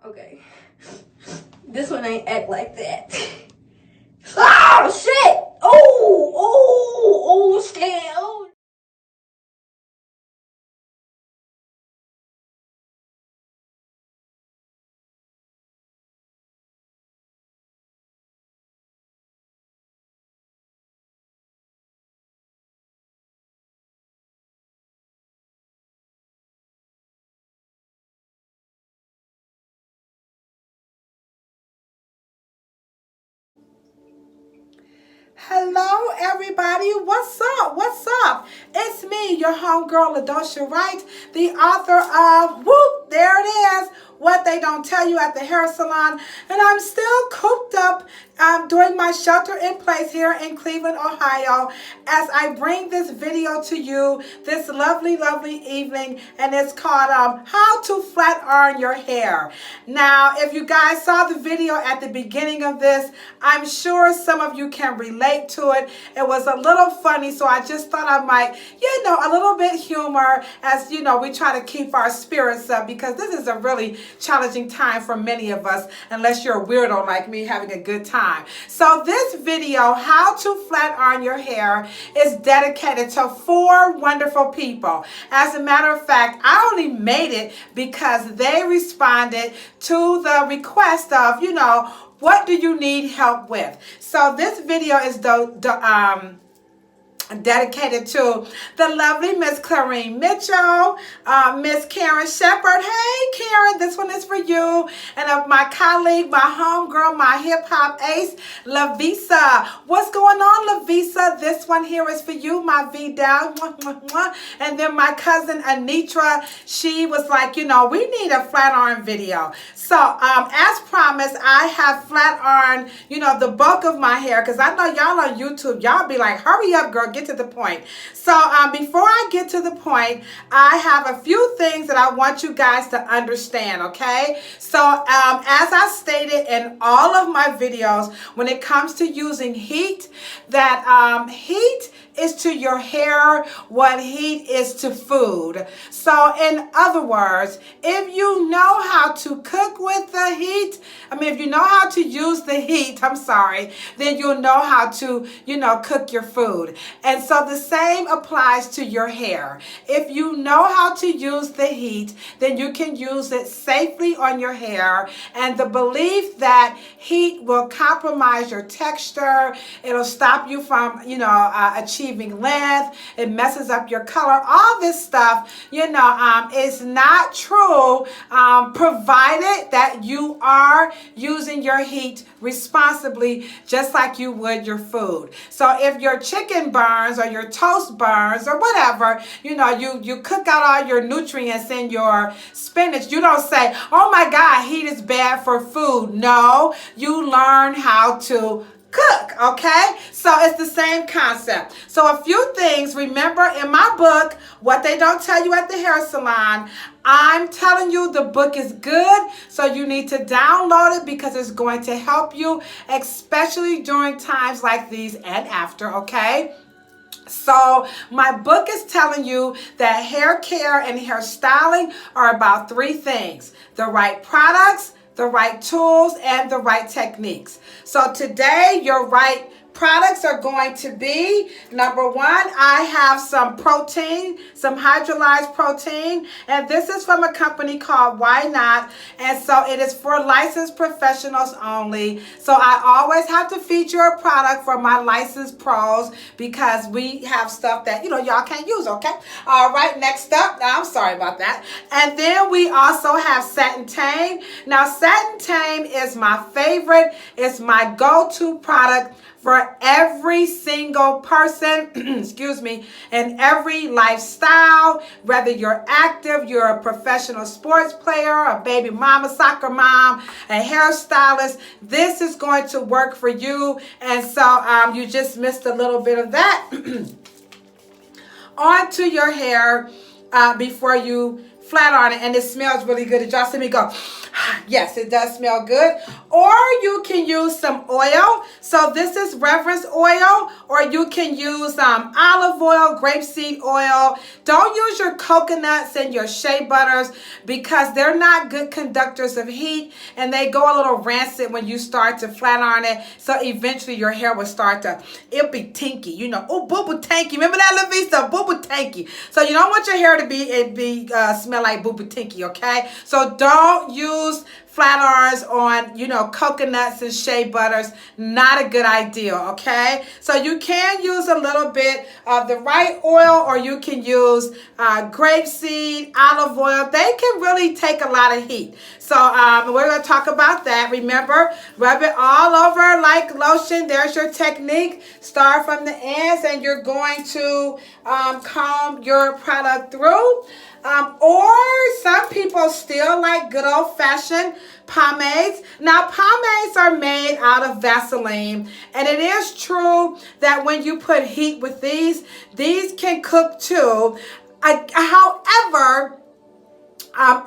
Okay. This one ain't act like that. Oh, shit! Oh, shit! Oh. Hello, everybody. What's up? What's up? It's me, your homegirl, LaDosha Wright, the author of Whoop, there it is, What They Don't Tell You at the Hair Salon. And I'm still cooped up doing my shelter in place here in Cleveland, Ohio, as I bring this video to you this lovely, lovely evening. And it's called How to Flat Iron Your Hair. Now, if you guys saw the video at the beginning of this, I'm sure some of you can relate to it. It was a little funny, so I just thought I might, a little bit humor as, we try to keep our spirits up, because this is a really challenging time for many of us, unless you're a weirdo like me having a good time. So this video, How to Flat Iron Your Hair, is dedicated to 4 wonderful people. As a matter of fact, I only made it because they responded to the request of, what do you need help with? So this video is dedicated to the lovely Miss Clarine Mitchell, Miss Karen Shepherd. Hey, Karen, this one is for you. And my colleague, my homegirl, my hip-hop ace, Lavisa. What's going on, Lavisa? This one here is for you, my V down. And then my cousin, Anitra, she was like, we need a flat iron video. So, as promised, I have flat ironed, the bulk of my hair, because I know y'all on YouTube, y'all be like, hurry up, girl, get to the point. So before I get to the point, I have a few things that I want you guys to understand, okay? So as I stated in all of my videos, when it comes to using heat, that heat is to your hair what heat is to food. So in other words, if you know how to cook with the heat, if you know how to use the heat, then you'll know how to, cook your food. And so the same applies to your hair. If you know how to use the heat, then you can use it safely on your hair. And the belief that heat will compromise your texture, it'll stop you from, achieving length, it messes up your color, all this stuff, is not true, provided that you are using your heat responsibly, just like you would your food. So if your chicken burns or your toast burns or whatever, you cook out all your nutrients in your spinach, you don't say, oh my God, heat is bad for food. No, you learn how to cook, okay? So it's the same concept. So a few things, remember in my book, What They Don't Tell You at the Hair Salon, I'm telling you the book is good, so you need to download it because it's going to help you, especially during times like these and after, okay? So my book is telling you that hair care and hair styling are about 3 things: the right products, the right tools, and the right techniques. So today, your right products are going to be, number 1, I have some protein, some hydrolyzed protein, and this is from a company called Why Not, and so it is for licensed professionals only. So I always have to feature a product for my licensed pros, because we have stuff that, y'all can't use, okay? All right, next up, I'm sorry about that. And then we also have Satin Tame. Now, Satin Tame is my favorite. It's my go-to product for every single person, excuse me, in every lifestyle, whether you're active, you're a professional sports player, a baby mama, soccer mom, a hairstylist, this is going to work for you. And so you just missed a little bit of that onto your hair before you flat iron it, and it smells really good. Did y'all see me go? Yes, it does smell good. Or you can use some oil. So this is Reverence oil, or you can use olive oil, grapeseed oil. Don't use your coconuts and your shea butters because they're not good conductors of heat, and they go a little rancid when you start to flat iron it. So eventually your hair will start to, it'll be tinky. You know, oh, boo-boo tanky. Remember that, LaVista? Boo-boo tanky. So you don't want your hair to be smell like boo-boo tinky, okay? So don't use flat irons on, you know, coconuts and shea butters. Not a good idea, okay? So you can use a little bit of the right oil, or you can use grapeseed, olive oil. They can really take a lot of heat. So we're going to talk about that. Remember, rub it all over like lotion. There's your technique. Start from the ends, and you're going to comb your product through. Or some people still like good old-fashioned pomades. Now, pomades are made out of Vaseline, and it is true that when you put heat with these can cook too. However,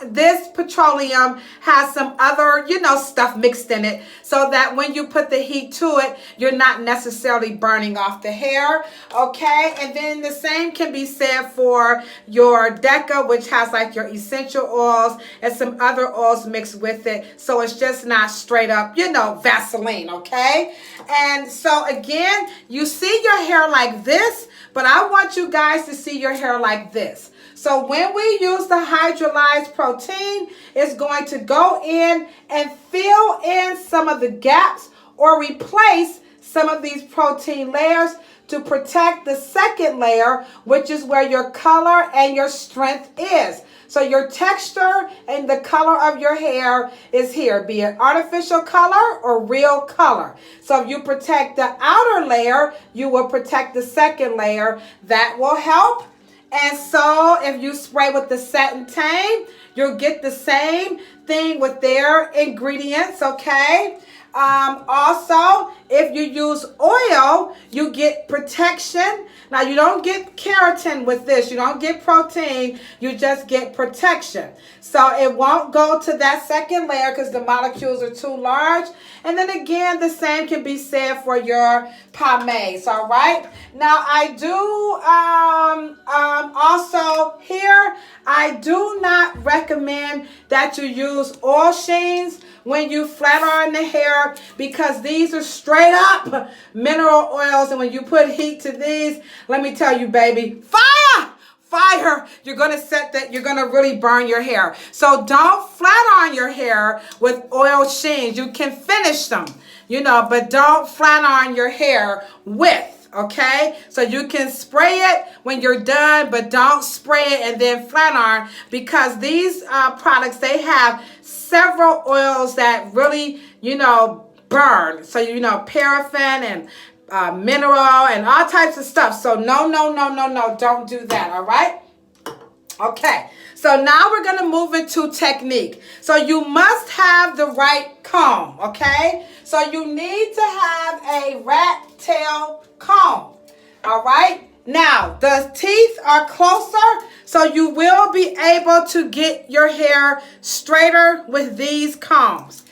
this petroleum has some other, you know, stuff mixed in it, so that when you put the heat to it, you're not necessarily burning off the hair, okay? And then the same can be said for your Deca, which has like your essential oils and some other oils mixed with it, so it's just not straight up, you know, Vaseline, okay? And so again, you see your hair like this, but I want you guys to see your hair like this. So when we use the hydrolyzed protein, it's going to go in and fill in some of the gaps or replace some of these protein layers to protect the second layer, which is where your color and your strength is. So your texture and the color of your hair is here, be it artificial color or real color. So if you protect the outer layer, you will protect the second layer. That will help. And so if you spray with the Satin Tame, you'll get the same thing with their ingredients, okay? Also, if you use oil, you get protection. Now, you don't get keratin with this. You don't get protein. You just get protection. So it won't go to that second layer because the molecules are too large. And then again, the same can be said for your pomades, all right? Now, I do also here, I do not recommend that you use oil sheens when you flat iron the hair, because these are straight up mineral oils, and when you put heat to these, let me tell you, baby, fire, you're going to set that, you're going to really burn your hair. So don't flat iron your hair with oil sheens. You can finish them, you know, but don't flat iron your hair with. Okay, so you can spray it when you're done, but don't spray it and then flat iron, because these products, they have several oils that really, you know, burn. So, you know, paraffin and mineral and all types of stuff. So no, don't do that, all right? Okay, so now we're going to move into technique. So you must have the right comb, okay? So you need to have a rat tail comb, all right? Now, the teeth are closer, so you will be able to get your hair straighter with these combs.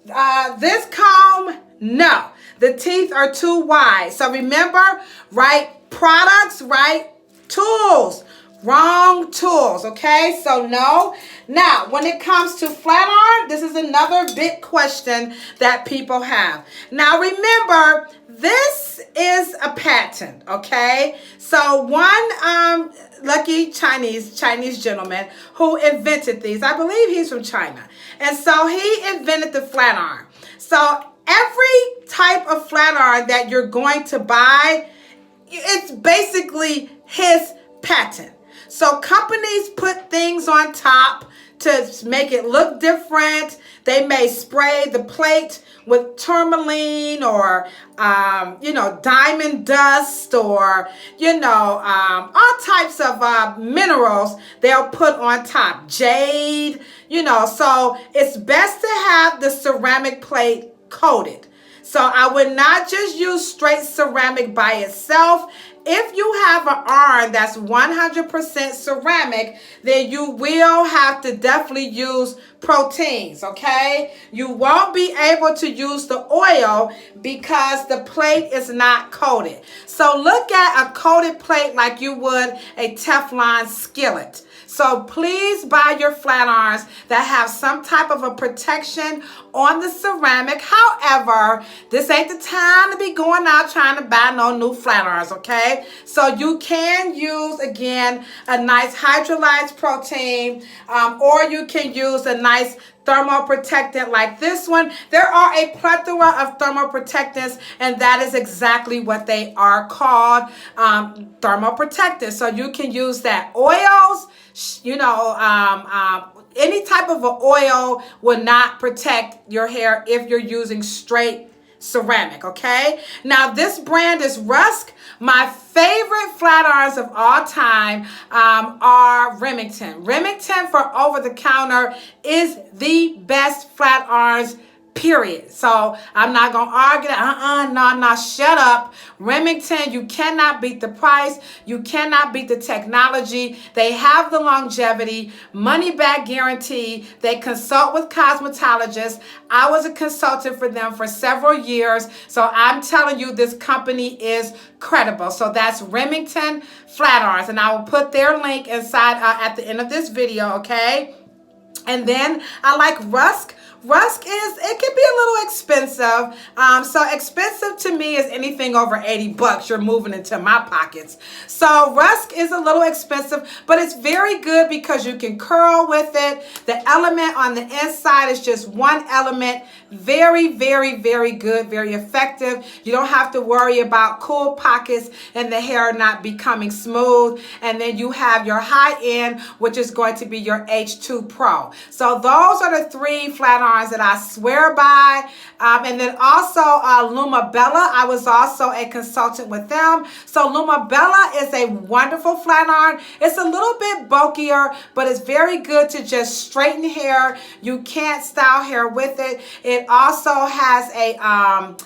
This comb, no. The teeth are too wide. So remember, right products, right tools. Wrong tools, okay? So no. Now, when it comes to flat iron, this is another big question that people have. Now, remember, this is a patent, okay? So one lucky Chinese gentleman who invented these, I believe he's from China. And so he invented the flat iron. So every type of flat iron that you're going to buy, it's basically his patent. So companies put things on top to make it look different. They may spray the plate with tourmaline or, you know, diamond dust or, you know, all types of minerals they'll put on top. Jade, you know, so it's best to have the ceramic plate coated. So I would not just use straight ceramic by itself. if you have an iron that's 100% ceramic, then you will have to definitely use proteins, okay? You won't be able to use the oil because the plate is not coated. So look at a coated plate like you would a Teflon skillet. So please buy your flat irons that have some type of a protection on the ceramic. However, this ain't the time to be going out trying to buy no new flat irons, okay? So you can use, again, a nice hydrolyzed protein, or you can use a nice thermoprotectant like this one. There are a plethora of thermoprotectants, and that is exactly what they are called, thermoprotectants. So you can use that. Oils, any type of an oil will not protect your hair if you're using straight ceramic, okay? Now, this brand is Rusk. My favorite flat irons of all time are Remington. Remington for over-the-counter is the best flat irons, period. So I'm not going to argue that. No, shut up. Remington, you cannot beat the price. You cannot beat the technology. They have the longevity, money back guarantee. They consult with cosmetologists. I was a consultant for them for several years. So I'm telling you, this company is credible. So that's Remington flat irons. And I will put their link inside at the end of this video, okay? And then I like Rusk. Rusk it can be a little expensive. So expensive to me is anything over 80 bucks. You're moving into my pockets. So Rusk is a little expensive, but it's very good because you can curl with it. The element on the inside is just one element. Very, very, very good, very effective. You don't have to worry about cool pockets and the hair not becoming smooth. And then you have your high end, which is going to be your H2 Pro. So those are the three flat irons that I swear by. And then also Luma Bella. I was also a consultant with them. So Luma Bella is a wonderful flat iron. It's a little bit bulkier, but it's very good to just straighten hair. You can't style hair with it. It also has a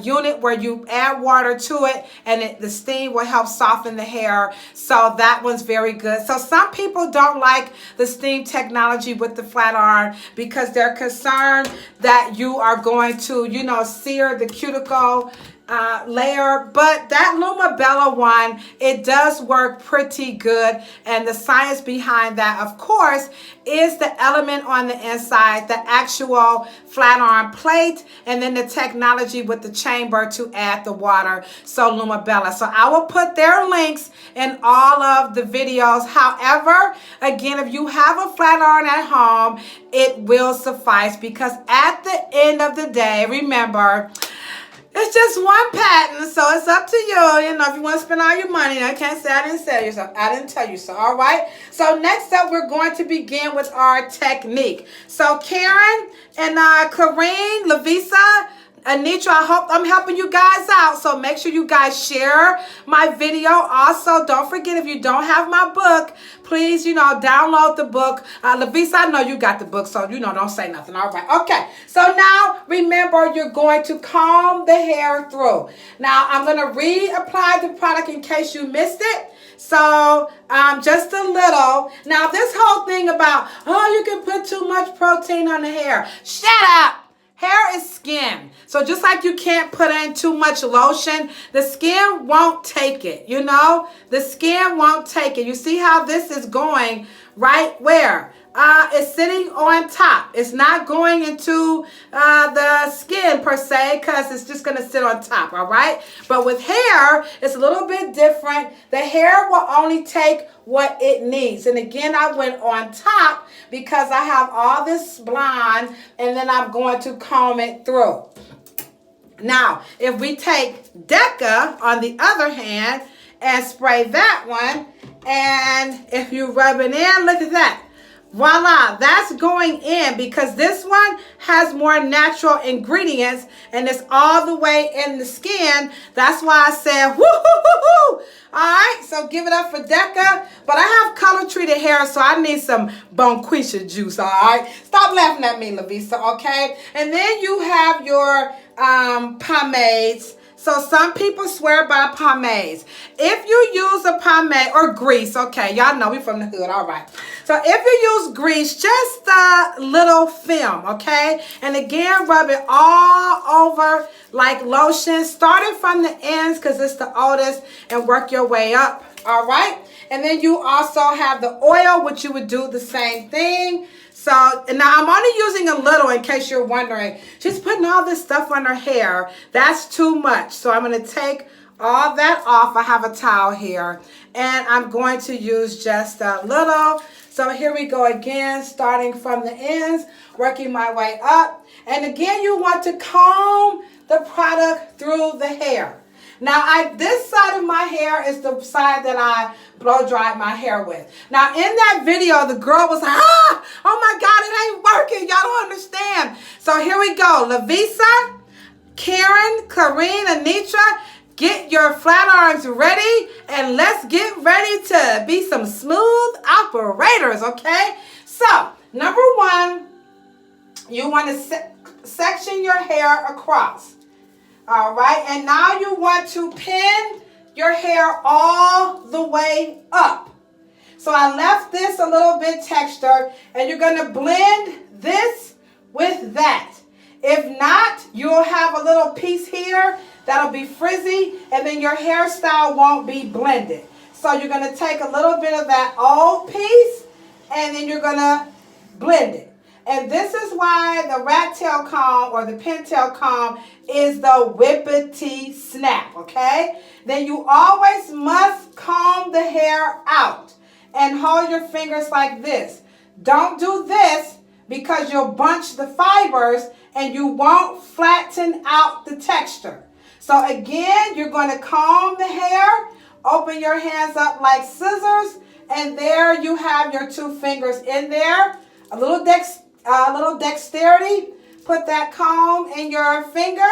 unit where you add water to it, and the steam will help soften the hair. So that one's very good. So some people don't like the steam technology with the flat iron because they're concerned that you are going to, sear the cuticle layer. But that Luma Bella one, it does work pretty good. And the science behind that, of course, is the element on the inside, the actual flat iron plate, and then the technology with the chamber to add the water. So Luma Bella. So I will put their links in all of the videos. However, again, if you have a flat iron at home, it will suffice, because at the end of the day, remember, it's just one patent, so it's up to you. If you want to spend all your money, I can't say I didn't tell you so. I didn't tell you so. All right. So next up, we're going to begin with our technique. So Karen and Clarine, Lavisa, Anitra, I hope I'm helping you guys out. So make sure you guys share my video. Also, don't forget, if you don't have my book, please, download the book. Lavisa, I know you got the book, so, don't say nothing. All right. Okay. So now, remember, you're going to comb the hair through. Now, I'm going to reapply the product in case you missed it. So, just a little. Now, this whole thing about, you can put too much protein on the hair. Shut up. Hair is skin. So just like you can't put in too much lotion, the skin won't take it, The skin won't take it. You see how this is going right where? It's sitting on top. It's not going into the skin per se, because it's just going to sit on top, all right? But with hair, it's a little bit different. The hair will only take what it needs. And again, I went on top because I have all this blonde, and then I'm going to comb it through. Now, if we take Deca, on the other hand, and spray that one, and if you rub it in, look at that. Voila, that's going in, because this one has more natural ingredients and it's all the way in the skin. That's why I said woo-hoo-hoo-hoo. All right, so give it up for Deca. But I have color treated hair, so I need some Bonquisha juice, all right? Stop laughing at me, Lavisa, okay? And then you have your pomades. So some people swear by pomades. If you use a pomade or grease, okay, y'all know we from the hood, all right. So if you use grease, just a little film, okay? And again, rub it all over like lotion, starting from the ends because it's the oldest, and work your way up, all right? And then you also have the oil, which you would do the same thing. So, and now I'm only using a little in case you're wondering. She's putting all this stuff on her hair. That's too much. So I'm going to take all that off. I have a towel here. And I'm going to use just a little. So here we go again, starting from the ends, working my way up. And again, you want to comb the product through the hair. Now, this side of my hair is the side that I blow dried my hair with. Now, in that video, the girl was like, oh my God, it ain't working. Y'all don't understand. So here we go. Lavisa, Karen, Clarine, Anitra, get your flat irons ready, and let's get ready to be some smooth operators, okay? So, number one, you want to section your hair across. All right, and now you want to pin your hair all the way up. So I left this a little bit textured, and you're going to blend this with that. If not, you'll have a little piece here that'll be frizzy, and then your hairstyle won't be blended. So you're going to take a little bit of that old piece, and then you're going to blend it. And this is why the rat tail comb or the pintail comb is the whippity snap, okay? Then you always must comb the hair out and hold your fingers like this. Don't do this because you'll bunch the fibers and you won't flatten out the texture. So again, you're going to comb the hair, open your hands up like scissors, and there you have your two fingers in there. A little dexterity, put that comb in your finger,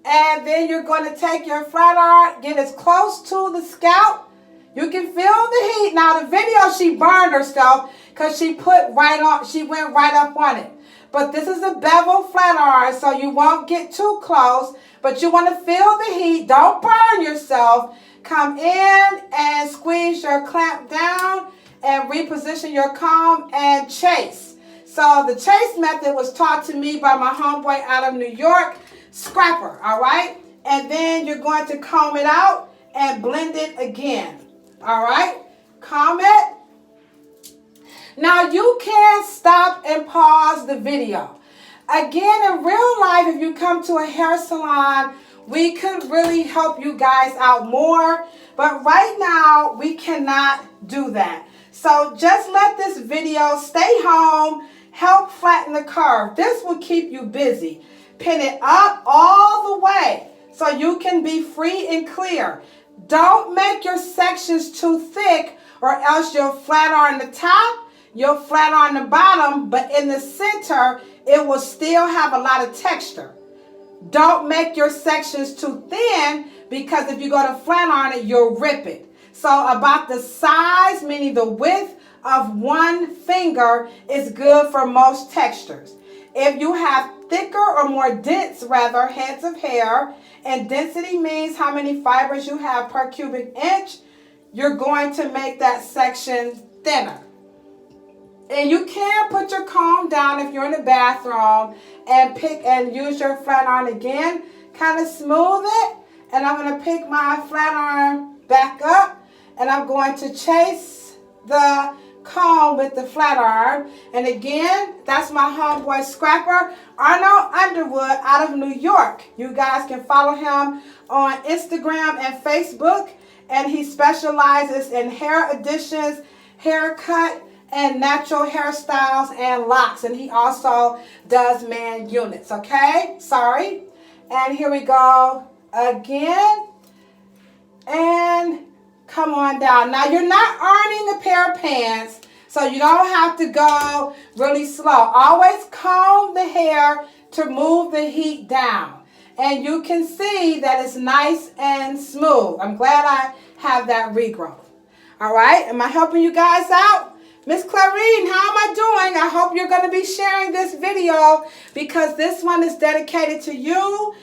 and then you're going to take your flat iron, get as close to the scalp. You can feel the heat. Now the video, she burned herself because she went right up on it. But this is a bevel flat iron, so you won't get too close, but you want to feel the heat. Don't burn yourself. Come in and squeeze your clamp down and reposition your comb and chase. So the chase method was taught to me by my homeboy out of New York, Scrapper, all right? And then you're going to comb it out and blend it again, all right? Comb it. Now you can stop and pause the video. Again, in real life, if you come to a hair salon, we could really help you guys out more. But right now, we cannot do that. So just let this video stay home, help flatten the curve. This will keep you busy. Pin it up all the way so you can be free and clear. Don't make your sections too thick or else you'll flat iron the top, you'll flat iron the bottom, but in the center, it will still have a lot of texture. Don't make your sections too thin because if you go to flat iron it, you'll rip it. So about the size, meaning the width of one finger is good for most textures. If you have thicker or more dense, rather, heads of hair, and density means how many fibers you have per cubic inch, you're going to make that section thinner. And you can put your comb down if you're in the bathroom and use your flat iron again. Kind of smooth it. And I'm going to pick my flat iron back up. And I'm going to chase the comb with the flat iron. And again, that's my homeboy Scrapper, Arnold Underwood out of New York. You guys can follow him on Instagram and Facebook. And he specializes in hair additions, haircut, and natural hairstyles and locks. And he also does man units, okay? Sorry. And here we go again. And come on down. Now, you're not ironing a pair of pants, so you don't have to go really slow. Always comb the hair to move the heat down. And you can see that it's nice and smooth. I'm glad I have that regrowth. All right? Am I helping you guys out? Miss Clarine, how am I doing? I hope you're going to be sharing this video because this one is dedicated to you.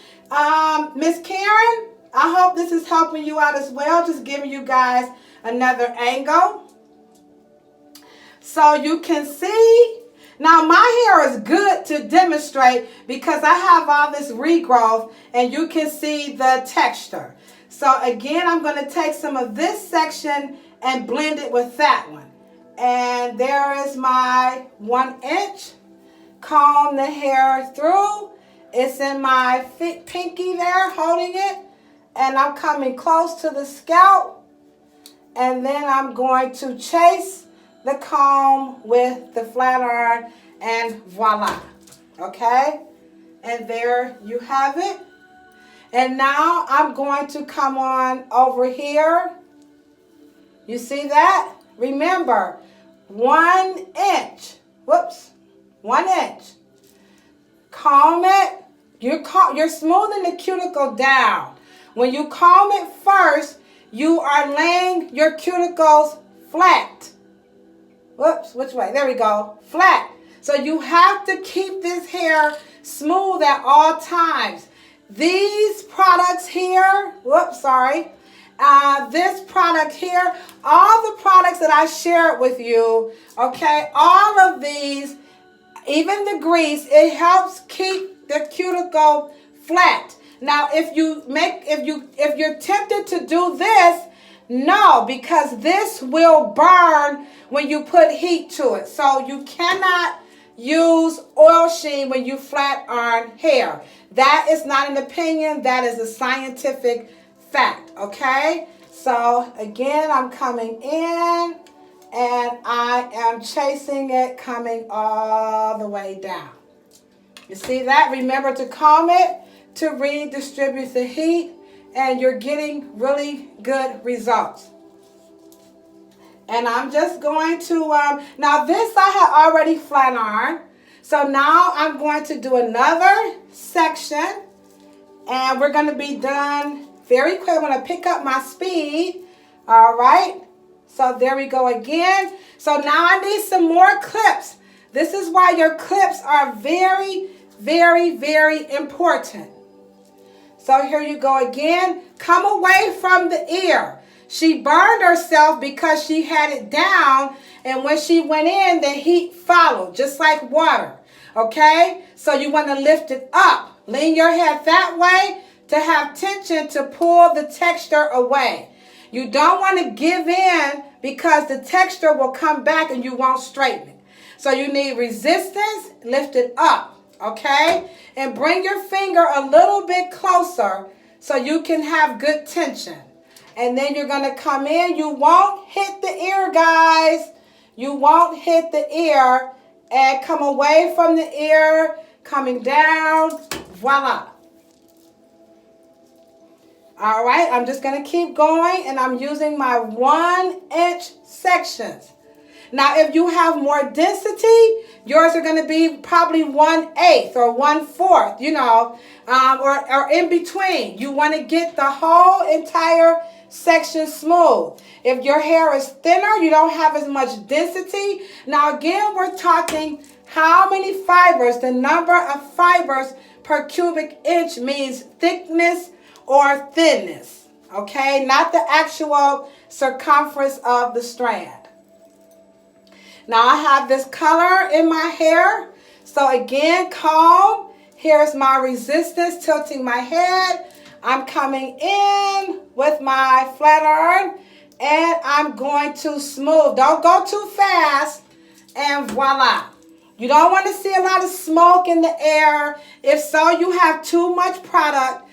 Miss Karen, I hope this is helping you out as well. Just giving you guys another angle so you can see. Now my hair is good to demonstrate because I have all this regrowth and you can see the texture. So again, I'm going to take some of this section and blend it with that one. And there is my 1 inch. Comb the hair through. It's in my pinky there, holding it. And I'm coming close to the scalp. And then I'm going to chase the comb with the flat iron, and voila. Okay? And there you have it. And now I'm going to come on over here. You see that? Remember, 1 inch. Whoops. 1 inch. Comb it. You're smoothing the cuticle down. When you comb it first, you are laying your cuticles flat. Whoops, which way? There we go. Flat. So you have to keep this hair smooth at all times. These products here, whoops, sorry. This product here, all the products that I shared with you, okay, all of these, even the grease, it helps keep the cuticle flat. Now, if you're tempted to do this, no, because this will burn when you put heat to it. So you cannot use oil sheen when you flat iron hair. That is not an opinion. That is a scientific fact, okay? So again, I'm coming in and I am chasing it, coming all the way down. You see that? Remember to comb it to redistribute the heat, and you're getting really good results. And I'm just going to, now this I have already flat ironed. So now I'm going to do another section, and we're going to be done very quick. I'm going to pick up my speed. All right. So there we go again. So now I need some more clips. This is why your clips are very, very, very important. So here you go again. Come away from the ear. She burned herself because she had it down, and when she went in, the heat followed, just like water. Okay? So you want to lift it up. Lean your head that way to have tension to pull the texture away. You don't want to give in because the texture will come back and you won't straighten it. So you need resistance, lift it up. Okay? And bring your finger a little bit closer so you can have good tension. And then you're going to come in. You won't hit the ear, guys. You won't hit the ear. And come away from the ear, coming down. Voila. All right, I'm just going to keep going, and I'm using my 1 inch sections. Now, if you have more density, yours are going to be probably 1/8 or 1/4, you know, or in between. You want to get the whole entire section smooth. If your hair is thinner, you don't have as much density. Now, again, we're talking how many fibers, the number of fibers per cubic inch means thickness or thinness, okay? Not the actual circumference of the strand. Now I have this color in my hair. So again, comb. Here's my resistance, tilting my head. I'm coming in with my flat iron, and I'm going to smooth. Don't go too fast, and voila. You don't want to see a lot of smoke in the air. If so, you have too much product.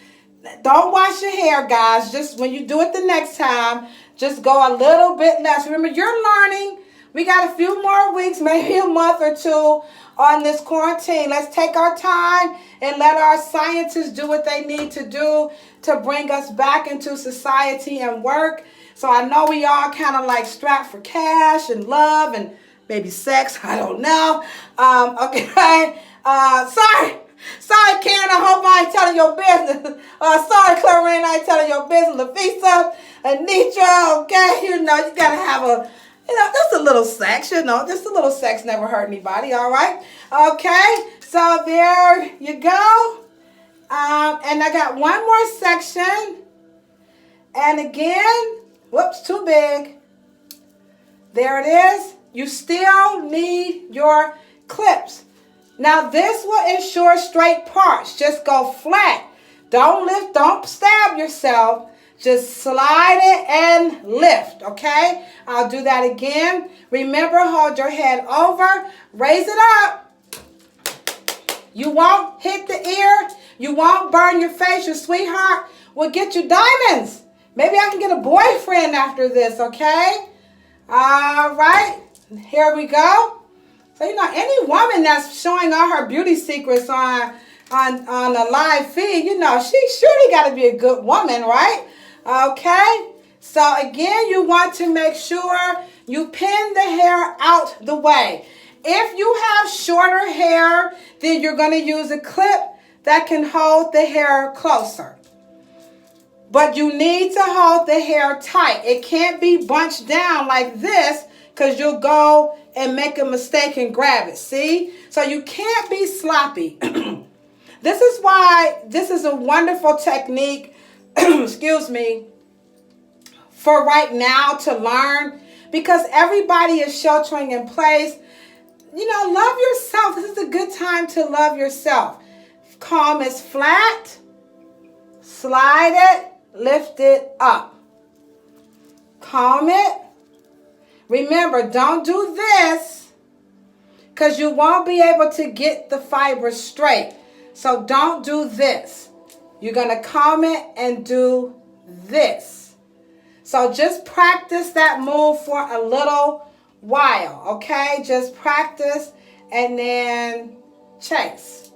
Don't wash your hair, guys. Just when you do it the next time, just go a little bit less. Remember, you're learning. We got a few more weeks, maybe a month or two on this quarantine. Let's take our time and let our scientists do what they need to do to bring us back into society and work. So I know we all kind of like strapped for cash and love and maybe sex. I don't know. Okay. Sorry, Karen, I hope I ain't telling your business. Sorry, Clarine, I ain't telling your business. Lafisa, Anitra, okay? You know, you got to have a, just a little sex, just a little sex never hurt anybody, all right? Okay, so there you go. And I got one more section. And again, whoops, too big. There it is. You still need your clips. Now this will ensure straight parts. Just go flat. Don't lift, don't stab yourself. Just slide it and lift, okay? I'll do that again. Remember, hold your head over, raise it up. You won't hit the ear. You won't burn your face. Your sweetheart will get you diamonds. Maybe I can get a boyfriend after this, okay? All right, here we go. So, you know, any woman that's showing all her beauty secrets on a live feed, you know, she surely got to be a good woman, right? Okay, so again, you want to make sure you pin the hair out the way. If you have shorter hair, then you're going to use a clip that can hold the hair closer. But you need to hold the hair tight. It can't be bunched down like this because you'll go and make a mistake and grab it. See? So you can't be sloppy. This is why this is a wonderful technique, excuse me, for right now to learn, because everybody is sheltering in place. You know, love yourself. This is a good time to love yourself. Comb is flat. Slide it. Lift it up. Comb it. Remember, don't do this because you won't be able to get the fibers straight. So don't do this. You're going to comb it and do this. So just practice that move for a little while, okay? Just practice and then chase.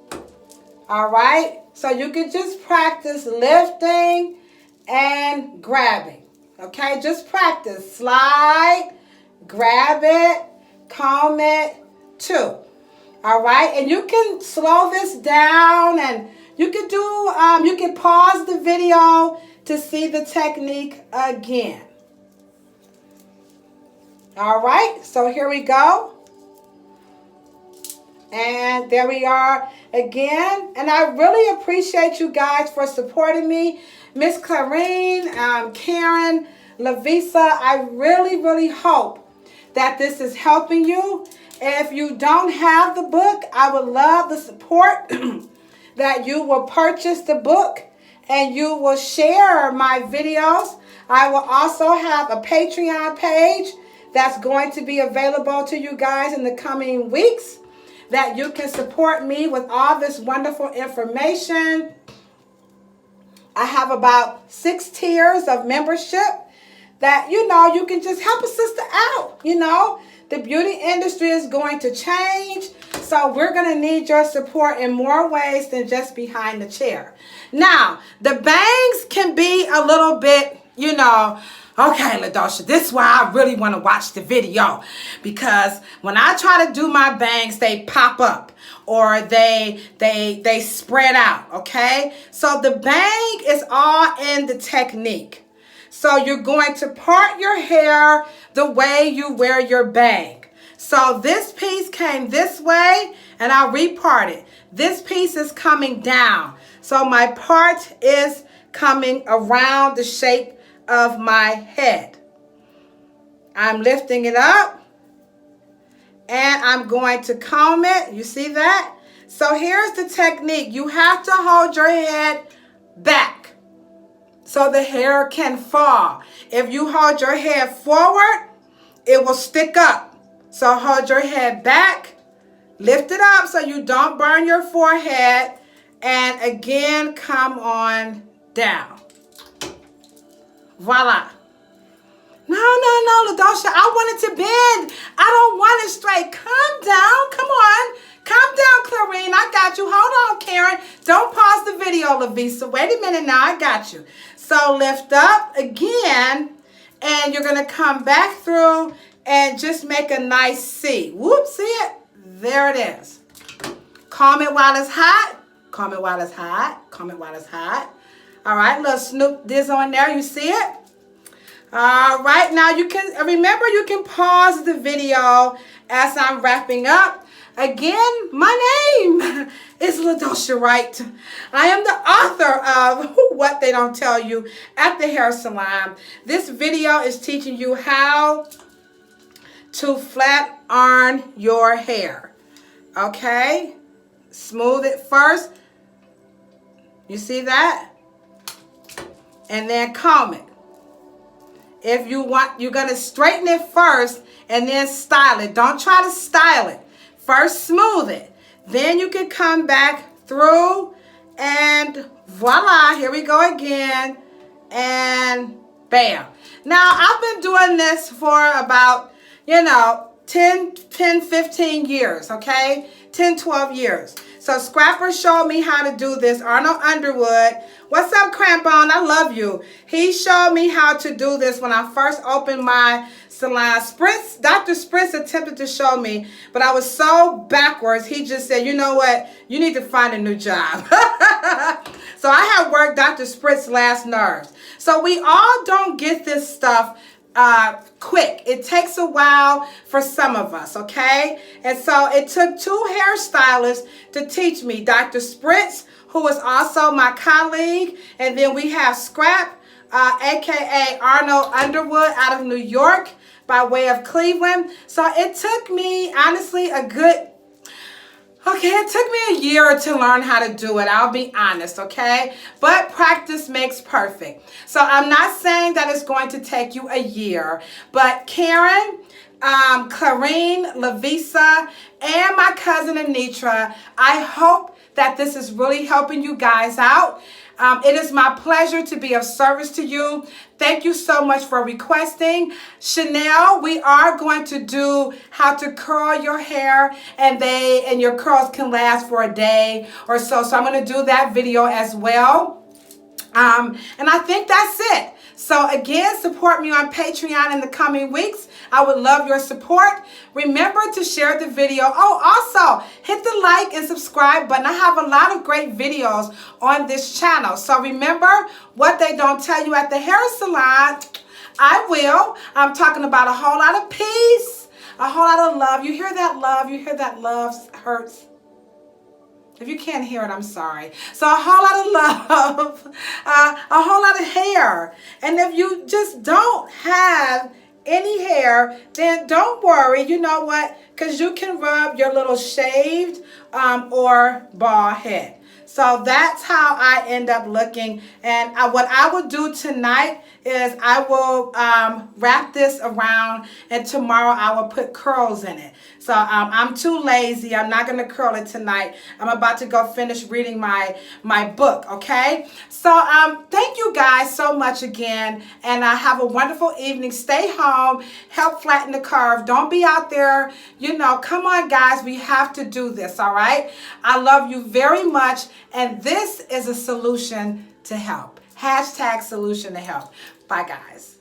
All right? So you can just practice lifting and grabbing, okay? Just practice. Slide, grab it, comb it, too. All right? And you can slow this down, and you can you can pause the video to see the technique again. All right, so here we go. And there we are again. And I really appreciate you guys for supporting me. Miss Clarine, Karen, Lavisa, I really, really hope that this is helping you. If you don't have the book, I would love the support that you will purchase the book and you will share my videos. I will also have a Patreon page that's going to be available to you guys in the coming weeks, that you can support me with all this wonderful information. I have about 6 tiers of membership that, you know, you can just help a sister out. You know, the beauty industry is going to change, so we're going to need your support in more ways than just behind the chair. Now, the bangs can be a little bit, you know, okay, LaDosha, this is why I really want to watch the video, because when I try to do my bangs, they pop up or they spread out, okay? So the bang is all in the technique. So you're going to part your hair the way you wear your bang. So this piece came this way, and I'll repart it. This piece is coming down. So my part is coming around the shape of my head. I'm lifting it up, and I'm going to comb it. You see that? So here's the technique. You have to hold your head back so the hair can fall. If you hold your head forward, it will stick up. So hold your head back, lift it up so you don't burn your forehead, and again, come on down. Voila. No, LaDosha, I want it to bend. I don't want it straight. Calm down. Come on. Calm down, Clarine. I got you. Hold on, Karen. Don't pause the video, Lavisa. Wait a minute now. I got you. So lift up again, and you're going to come back through and just make a nice C. Whoop, see it? There it is. Comb it while it's hot. Comb it while it's hot. Comb it while it's hot. All right, little snoop this on there. You see it? All right, now you can, remember you can pause the video as I'm wrapping up. Again, my name is LaDosha Wright. I am the author of What They Don't Tell You at the Hair Salon. This video is teaching you how to flat iron your hair. Okay? Smooth it first. You see that? And then comb it. If you want, you're going to straighten it first and then style it. Don't try to style it. First smooth it. Then you can come back through and voila, here we go again. And bam. Now, I've been doing this for about, 10, 15 years, okay? 10, 12 years. So Scrapper showed me how to do this. Arnold Underwood. What's up, Crampon? I love you. He showed me how to do this when I first opened my salon. Dr. Spritz attempted to show me, but I was so backwards. He just said, you know what? You need to find a new job. So I have worked Dr. Spritz's last nerves. So we all don't get this stuff quick. It takes a while for some of us, okay? And so it took two hairstylists to teach me. Dr. Spritz, who is also my colleague, and then we have Scrap, aka Arnold Underwood out of New York by way of Cleveland. So it took me, honestly, it took me a year to learn how to do it. I'll be honest, okay? But practice makes perfect. So I'm not saying that it's going to take you a year, but Karen, Clarine, Lavisa, and my cousin Anitra, I hope that this is really helping you guys out. It is my pleasure to be of service to you. Thank you so much for requesting. Chanel, we are going to do how to curl your hair and your curls can last for a day or so. So I'm going to do that video as well. And I think that's it. So again, support me on Patreon in the coming weeks. I would love your support. Remember to share the video. Oh, also hit the like and subscribe button. I have a lot of great videos on this channel. So remember, what they don't tell you at the hair salon, I will. I'm talking about a whole lot of peace, a whole lot of love. You hear that love? You hear that love hurts? If you can't hear it, I'm sorry. So a whole lot of love, a whole lot of hair. And if you just don't have any hair, then don't worry. You know what? Because you can rub your little shaved or bald head. So that's how I end up looking. And what I will do tonight is I will wrap this around, and tomorrow I will put curls in it. So I'm too lazy. I'm not going to curl it tonight. I'm about to go finish reading my book, okay? So thank you guys so much again, and have a wonderful evening. Stay home. Help flatten the curve. Don't be out there. Come on, guys. We have to do this, all right? I love you very much, and this is a solution to help. # solution to help. Bye, guys.